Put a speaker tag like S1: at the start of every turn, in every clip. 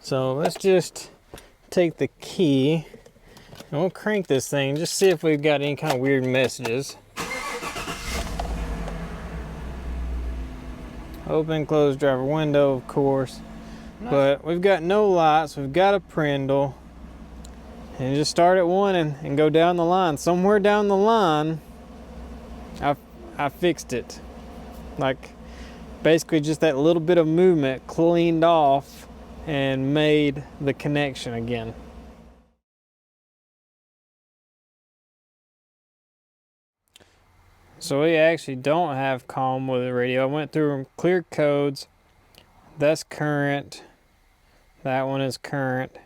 S1: So let's just take the key and we'll crank this thing, just see if we've got any kind of weird messages. Open, close driver window, of course. But we've got no lights, we've got a Prindle. And just start at one and go down the line. Somewhere down the line, I fixed it. Like, basically just that little bit of movement cleaned off and made the connection again. So we actually don't have COM with the radio. I went through them, clear codes. That's current. That one is current.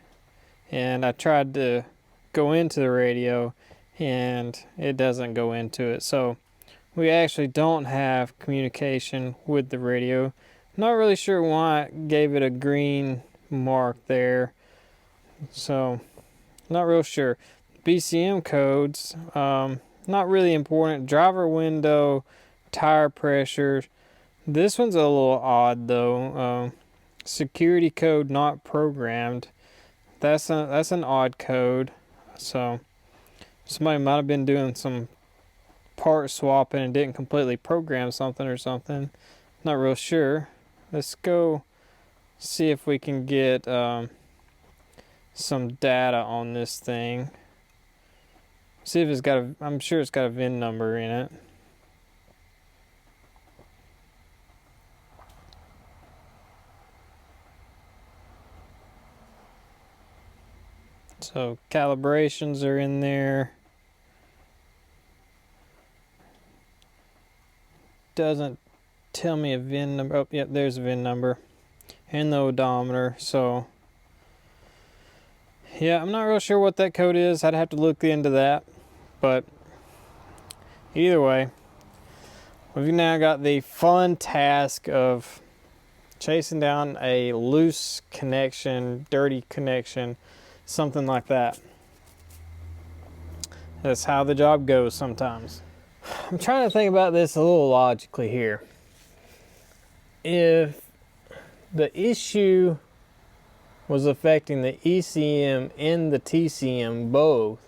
S1: And I tried to go into the radio and it doesn't go into it. So we actually don't have communication with the radio. Not really sure why it gave it a green mark there. So not real sure. BCM codes, not really important. Driver window, tire pressure. This one's a little odd though. Security code not programmed. That's an odd code. So somebody might have been doing some part swapping and didn't completely program something or something. Not real sure. Let's go see if we can get some data on this thing. See if it's got a, I'm sure it's got a VIN number in it. So calibrations are in there. Doesn't tell me a VIN number. Oh, yep, there's a VIN number. And the odometer. So yeah, I'm not real sure what that code is. I'd have to look into that. But either way, we've now got the fun task of chasing down a loose connection, dirty connection, something like that. That's how the job goes sometimes. I'm trying to think about this a little logically here. If the issue was affecting the ECM and the TCM both,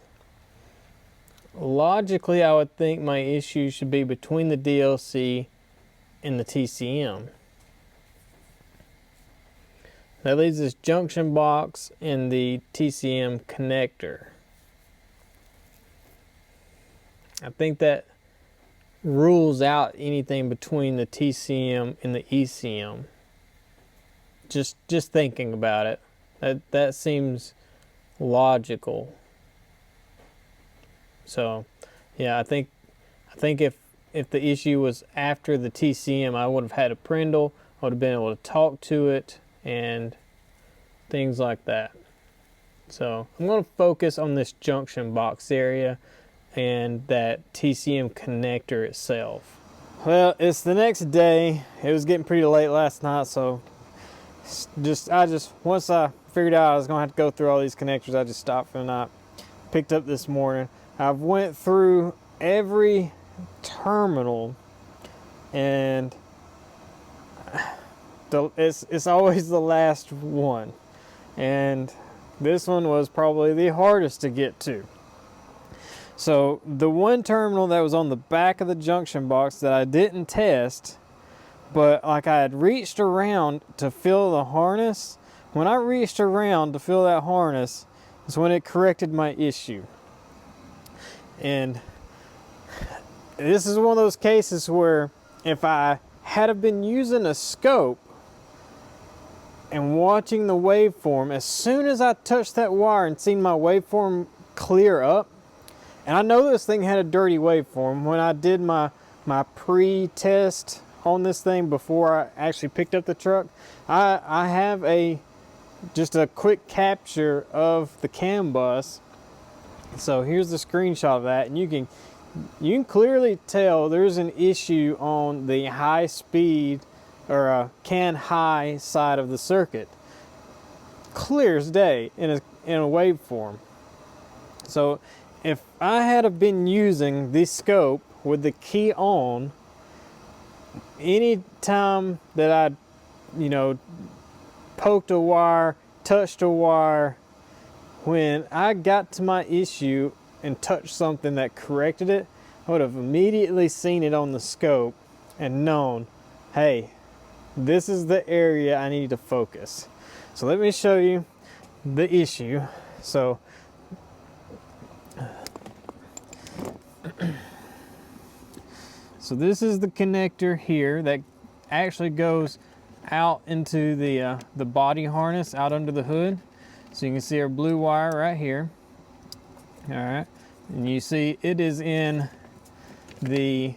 S1: logically I would think my issue should be between the DLC and the TCM. That leaves this junction box and the TCM connector. I think that rules out anything between the TCM and the ECM. Just thinking about it, that seems logical. So yeah, I think if the issue was after the TCM, I would have had a Prindle, I would have been able to talk to it and things like that. So I'm going to focus on this junction box area and that TCM connector itself. Well, it's the next day. It was getting pretty late last night, so once I figured out I was going to have to go through all these connectors, I just stopped for the night. Picked up this morning. I've went through every terminal and it's always the last one. And this one was probably the hardest to get to. So the one terminal that was on the back of the junction box that I didn't test, but like I had reached around to fill the harness, when I reached around to fill that harness is when it corrected my issue. And this is one of those cases where if I had been using a scope and watching the waveform, as soon as I touched that wire and seen my waveform clear up, and I know this thing had a dirty waveform when I did my pre-test on this thing before I actually picked up the truck. I have just a quick capture of the CAN bus. So here's the screenshot of that, and you can clearly tell there's an issue on the high speed or CAN high side of the circuit. Clear as day in a waveform. So if I had been using the scope with the key on, any time that I poked a wire, touched a wire, when I got to my issue and touched something that corrected it, I would have immediately seen it on the scope and known, hey, this is the area I need to focus. So let me show you the issue. So this is the connector here that actually goes out into the body harness out under the hood. So you can see our blue wire right here. All right, and you see it is in the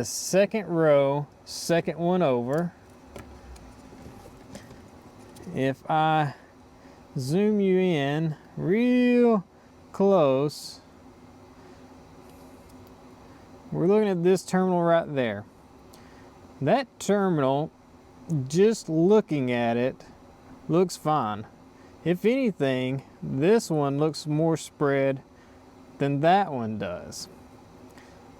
S1: second row, second one over. If I zoom you in real close, we're looking at this terminal right there. That terminal, just looking at it, looks fine. If anything, this one looks more spread than that one does.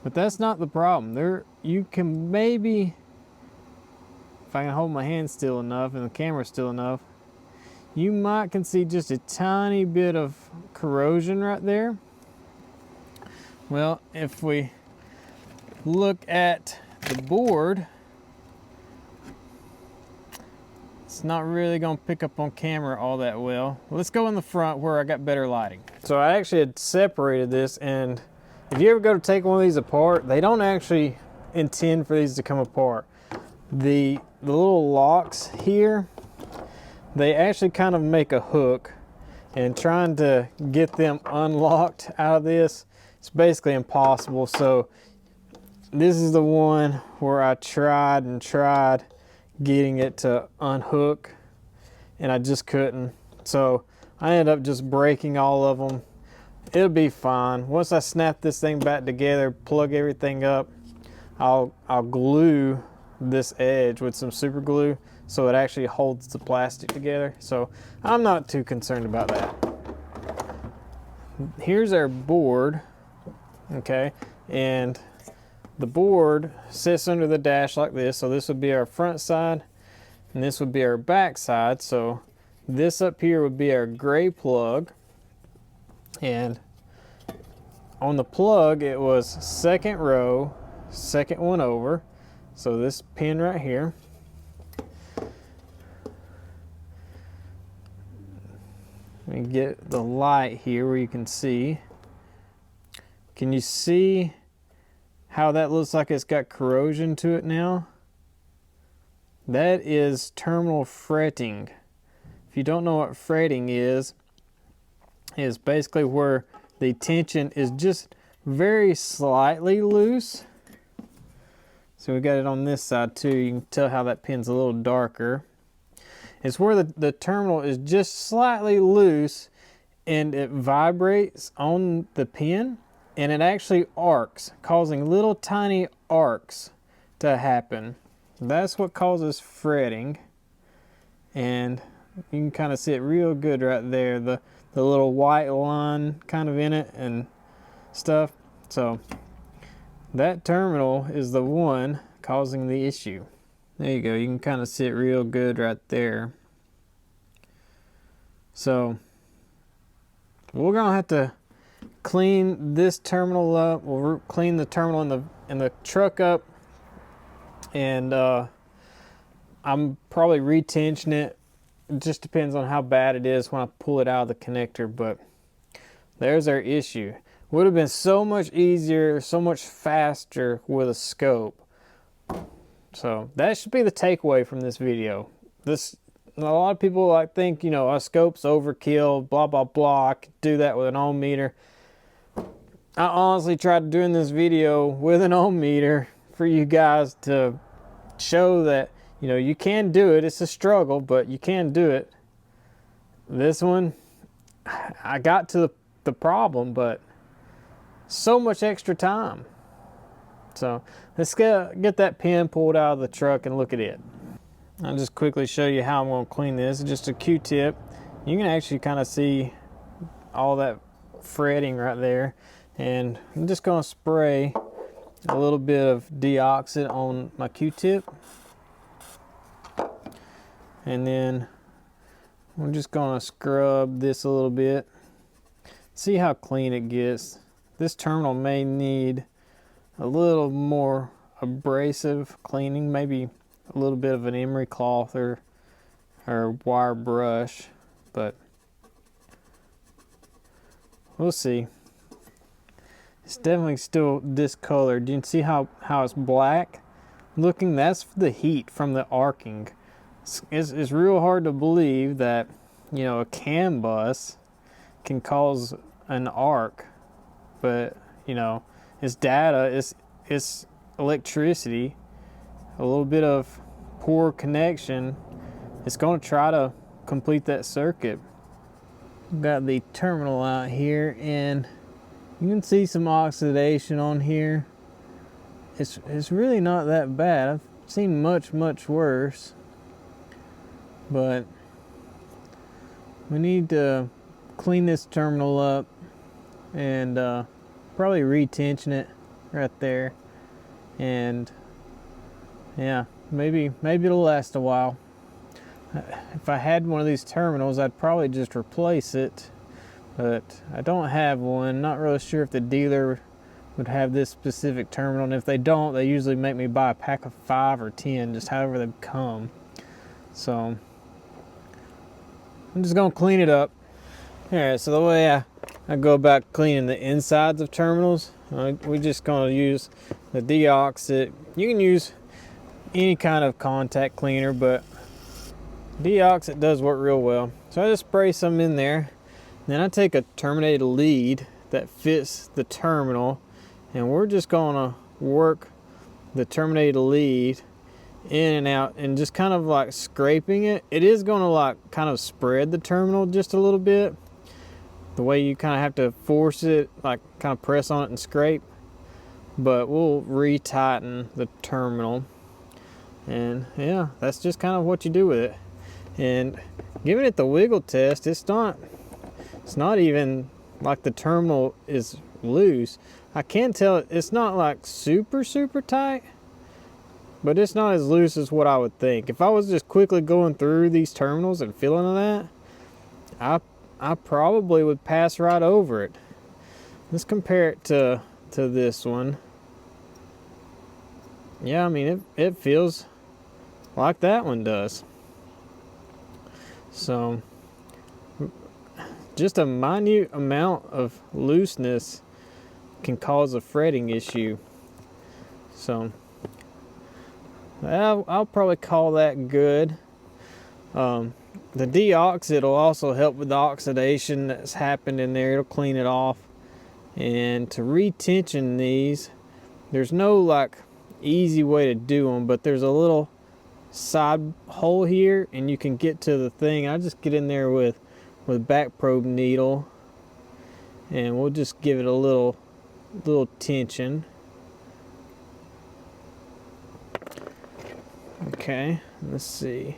S1: But that's not the problem. There, you can maybe, if I can hold my hand still enough and the camera still enough, you might can see just a tiny bit of corrosion right there. Well, if we look at the board, it's not really going to pick up on camera all that well. Let's go in the front where I got better lighting. So I actually had separated this, and if you ever go to take one of these apart, they don't actually intend for these to come apart. The little locks here, they actually kind of make a hook, and trying to get them unlocked out of this, it's basically impossible. So this is the one where I tried and tried getting it to unhook, and I just couldn't. So I ended up just breaking all of them. It'll be fine. Once I snap this thing back together, plug everything up, I'll glue this edge with some super glue so it actually holds the plastic together. So I'm not too concerned about that. Here's our board, okay, and the board sits under the dash like this. So this would be our front side and this would be our back side. So this up here would be our gray plug, and on the plug it was second row, second one over. So this pin right here. Let me get the light here where you can see. Can you see how that looks like it's got corrosion to it now? That is terminal fretting. If you don't know what fretting is basically where the tension is just very slightly loose. So we got it on this side too. You can tell how that pin's a little darker. It's where the terminal is just slightly loose and it vibrates on the pin, and it actually arcs, causing little tiny arcs to happen. That's what causes fretting, and you can kind of see it real good right there, the little white line kind of in it and stuff. So that terminal is the one causing the issue. There you go, you can kind of see it real good right there. So we're gonna have to clean this terminal up. We'll clean the terminal in the truck up, and I'm probably retensioning it. It just depends on how bad it is when I pull it out of the connector, but there's our issue. Would have been so much easier, so much faster with a scope. So that should be the takeaway from this video. A lot of people think, you know, a scope's overkill, blah, blah, blah. I could do that with an ohm meter. I honestly tried doing this video with an ohm meter for you guys to show that, you know, you can do it. It's a struggle, but you can do it. This one, I got to the problem, but so much extra time. So let's get that pin pulled out of the truck and look at it. I'll just quickly show you how I'm going to clean this. It's just a Q-tip. You can actually kind of see all that fretting right there. And I'm just going to spray a little bit of deoxit on my Q-tip. And then I'm just gonna scrub this a little bit. See how clean it gets. This terminal may need a little more abrasive cleaning, maybe a little bit of an emery cloth or wire brush, but we'll see. It's definitely still discolored. You can see how it's black looking. That's the heat from the arcing. It's real hard to believe that, you know, a CAN bus can cause an arc, but you know, it's data, it's electricity, a little bit of poor connection. It's going to try to complete that circuit. Got the terminal out here, and you can see some oxidation on here. It's really not that bad. I've seen much worse, but we need to clean this terminal up and probably retension it right there, and yeah, maybe it'll last a while. If I had one of these terminals, I'd probably just replace it, but I don't have one. Not really sure if the dealer would have this specific terminal, and if they don't, they usually make me buy a pack of 5 or 10, just however they come. So I'm just gonna clean it up. All right, so the way I go about cleaning the insides of terminals, we're just gonna use the Diagnostic. You can use any kind of contact cleaner, but Diagnostic does work real well. So I just spray some in there. Then I take a terminated lead that fits the terminal, and we're just gonna work the terminated lead in and out and just kind of like scraping it. It is gonna like kind of spread the terminal just a little bit. The way you kind of have to force it, like kind of press on it and scrape. But we'll re-tighten the terminal. And yeah, that's just kind of what you do with it. And giving it the wiggle test, it's not even like the terminal is loose. I can tell it's not like super tight, but it's not as loose as what I would think. If I was just quickly going through these terminals and feeling that, I probably would pass right over it. Let's compare it to this one. Yeah, I mean, it feels like that one does. So just a minute amount of looseness can cause a fretting issue. So I'll probably call that good. The deoxit will also help with the oxidation that's happened in there. It'll clean it off. And to retension these, there's no like easy way to do them, but there's a little side hole here and you can get to the thing. I just get in there with back probe needle, and we'll just give it a little tension. Okay, let's see.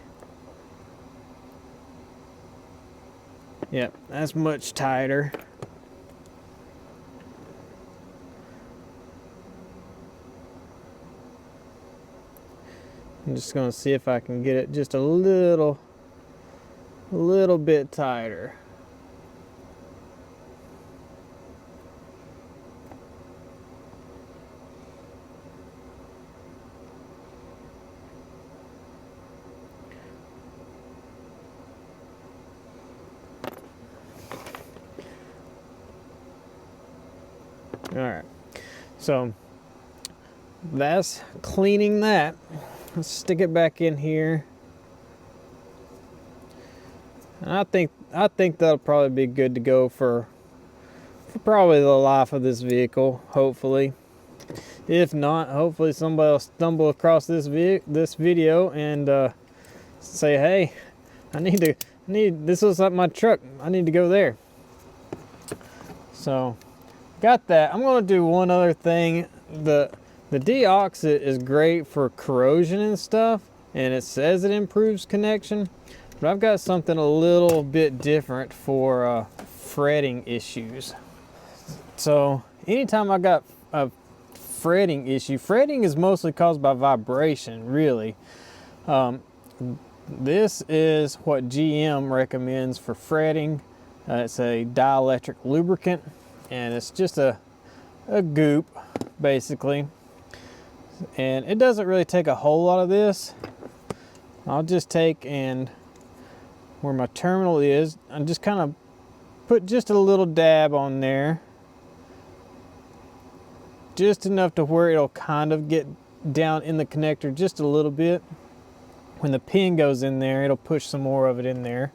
S1: Yep, that's much tighter. I'm just gonna see if I can get it just a little bit tighter. All right, so that's cleaning that. Let's stick it back in here. And I think that'll probably be good to go for probably the life of this vehicle, hopefully. If not, hopefully somebody will stumble across this video and say, hey, this looks like my truck. I need to go there. So got that. I'm gonna do one other thing. The deoxit is great for corrosion and stuff, and it says it improves connection, but I've got something a little bit different for fretting issues. So anytime I got a fretting issue, fretting is mostly caused by vibration, really. The This is what GM recommends for fretting. It's a dielectric lubricant, and it's just a goop basically, and it doesn't really take a whole lot of this. I'll just take, and where my terminal is, I'm just kind of put just a little dab on there, just enough to where it'll kind of get down in the connector just a little bit. When the pin goes in there, it'll push some more of it in there.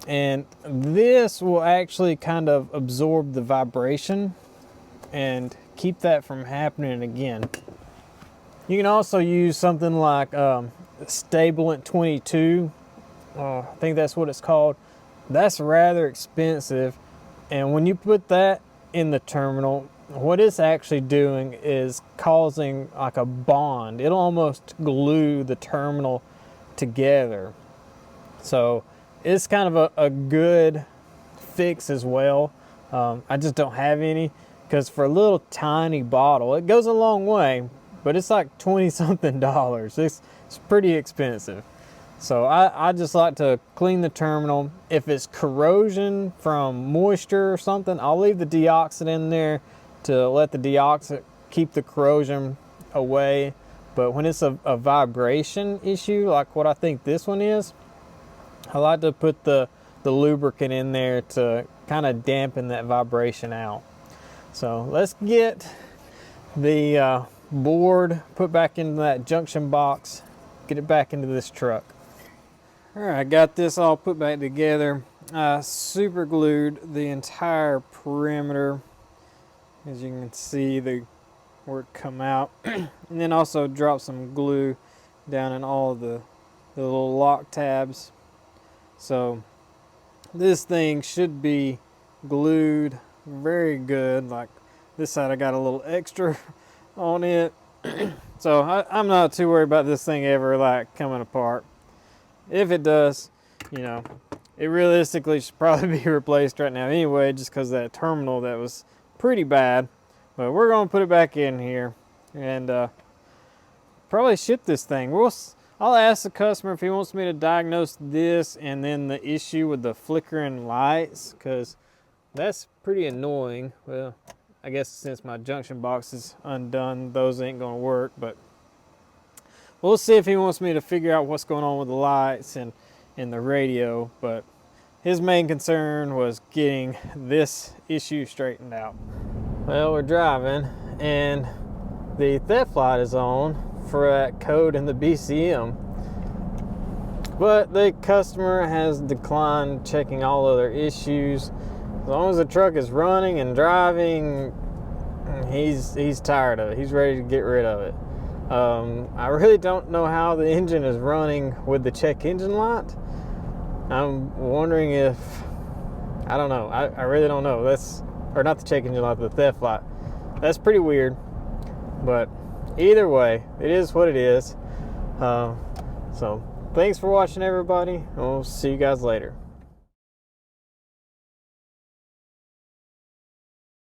S1: And this will actually kind of absorb the vibration and keep that from happening again. You can also use something like Stabilant 22. I think that's what it's called. That's rather expensive. And when you put that in the terminal, what it's actually doing is causing like a bond. It'll almost glue the terminal together. So it's kind of a good fix as well. I just don't have any, because for a little tiny bottle, it goes a long way, but it's like 20 something dollars. It's pretty expensive. So I just like to clean the terminal. If it's corrosion from moisture or something, I'll leave the deoxit in there to let the deoxit keep the corrosion away. But when it's a vibration issue, like what I think this one is, I like to put the lubricant in there to kind of dampen that vibration out. So let's get the board put back into that junction box, get it back into this truck. All right, I got this all put back together. I super glued the entire perimeter, as you can see where it come out, and then also dropped some glue down in all the little lock tabs. So this thing should be glued very good. Like this side, I got a little extra on it. So I'm not too worried about this thing ever like coming apart. If it does, you know, it realistically should probably be replaced right now anyway, just because that terminal that was pretty bad. But we're going to put it back in here and probably ship this thing. I'll ask the customer if he wants me to diagnose this and then the issue with the flickering lights, because that's pretty annoying. Well, I guess since my junction box is undone, those ain't going to work, but we'll see if he wants me to figure out what's going on with the lights and the radio. But his main concern was getting this issue straightened out. Well, we're driving and the theft light is on for that code in the BCM, but the customer has declined checking all other issues. As long as the truck is running and driving, he's tired of it. He's ready to get rid of it. I really don't know how the engine is running with the check engine light. I'm wondering if, I don't know. I really don't know. Or not the check engine light, but the theft light. That's pretty weird. But either way, it is what it is. So thanks for watching, everybody. We'll see you guys later.